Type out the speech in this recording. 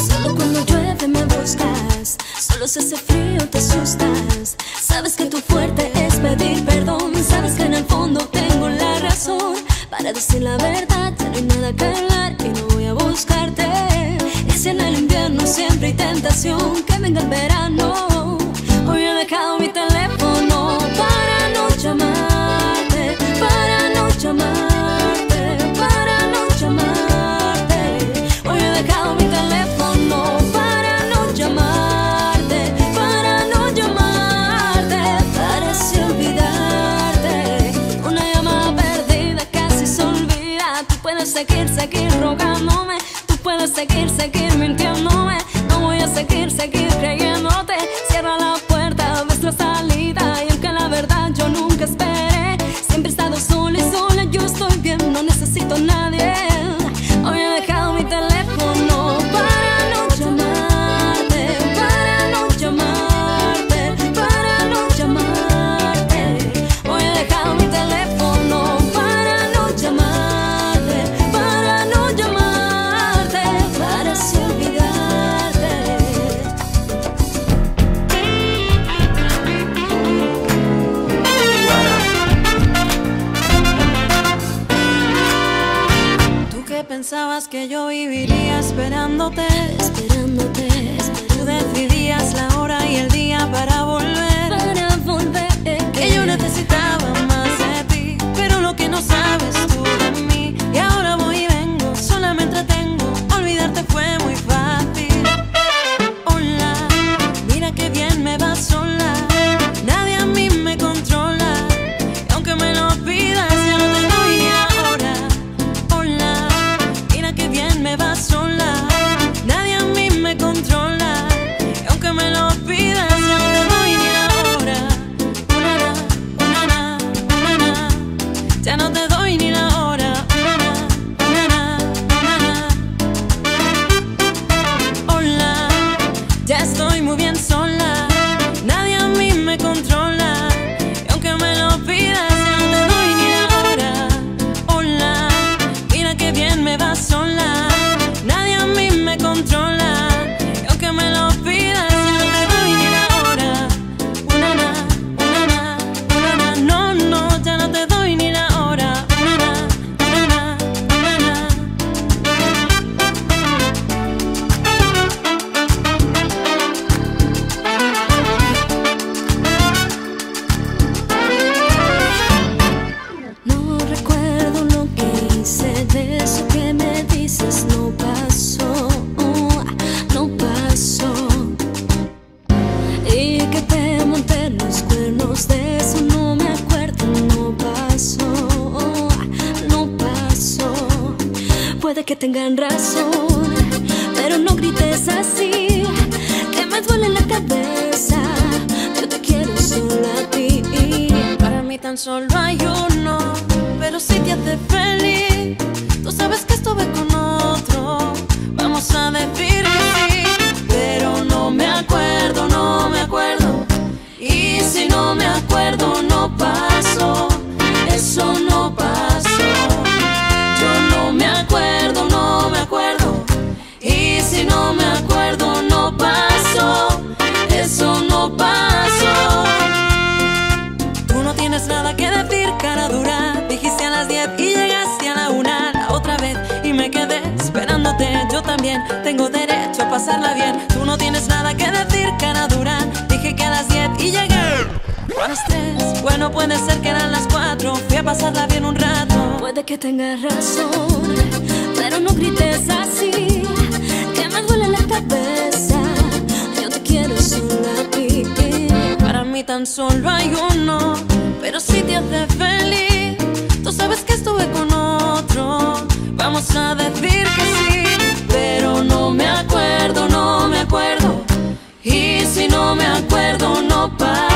Solo cuando llueve me buscas, solo si hace frío te asustas. Sabes que tu fuerte es pedir perdón, sabes que en el fondo tengo la razón. Para decir la verdad ya no hay nada que hablar y no voy a buscarte. Y si en el invierno siempre hay tentación, que venga el verano. Hoy he dejado mi teléfono para no llamarte, para no llamarte, para no llamarte. Hoy he dejado mi teléfono para no llamarte, para no llamarte, para así olvidarte. Una llamada perdida casi se olvida. Tú puedes seguir rogándome, tú puedes seguir mintiéndome. No voy a seguir creyéndote. Cierra la puerta, ves la salida. Y aunque la verdad yo nunca esperé, siempre he estado sola y sola. Yo estoy bien, no necesito a nadie. Hoy he dejado mi teléfono para no llamarte, para no llamarte, para no llamarte. Hoy he dejado mi teléfono para no llamarte, para no llamarte, para así olvidarte. Tú que pensabas que yo viviría esperándote, Esperándote, tú decidías la hora y el día para volver. para volver. Que yo necesitaba más de ti, pero lo que no sabes tú de mí. Y ahora voy y vengo, sola me entretengo, olvidarte fue muy fácil. Hola, mira que bien me va sola, nadie a mí me controla. Y aunque me lo pidas, ya no te doy ni ahora. Hola, mira que bien me va sola, nadie a mí me controla. Y aunque me lo pidas, ya no te doy ni ahora. Ya no te doy ni la hora. Hola, ya estoy muy bien sola, nadie a mí me controla. Y aunque me lo pidas, ya no te doy ni la hora. Hola, mira que bien me va sola, nadie a mí me controla. Y aunque me lo pidas, ya no te doy ni la hora. No, no, ya no te doy ni la hora. No recuerdo lo que hice, de eso que me dices no pasó, no pasó. Y que te monté los cuernos, de eso no me acuerdo, no pasó, no pasó. Puede que tengan razón, pero no grites así, que me duele la cabeza. Yo te quiero solo a ti. Para mí tan solo hay uno, pero si te hace feliz. Tú sabes que estuve con otro, vamos a decir que sí. Pero no me acuerdo, no me acuerdo. Y si no me acuerdo, no pasó. Eso no pasó. Yo no me acuerdo, no me acuerdo. Y si no me acuerdo, no pasó. Eso no pasó. Tú no tienes nada que decir, cara dura. Dijiste a las 10 y llegaste a la 1 la otra vez y me quedé esperándote. Yo también tengo derecho a pasarla bien. Tú no tienes nada que decir, cara dura. Dije que a las 10 y llegué a las 3. Bueno, puede ser que eran las 4. Fui a pasarla bien un rato. Puede que tengas razón, pero no grites así, que me duele la cabeza. Yo te quiero solo a ti. Para mí tan solo hay uno, pero si te hace feliz. Tú sabes que estuve con otro, vamos a decir que sí. Pero no me acuerdo, no me acuerdo. Y si no me acuerdo, no pasa.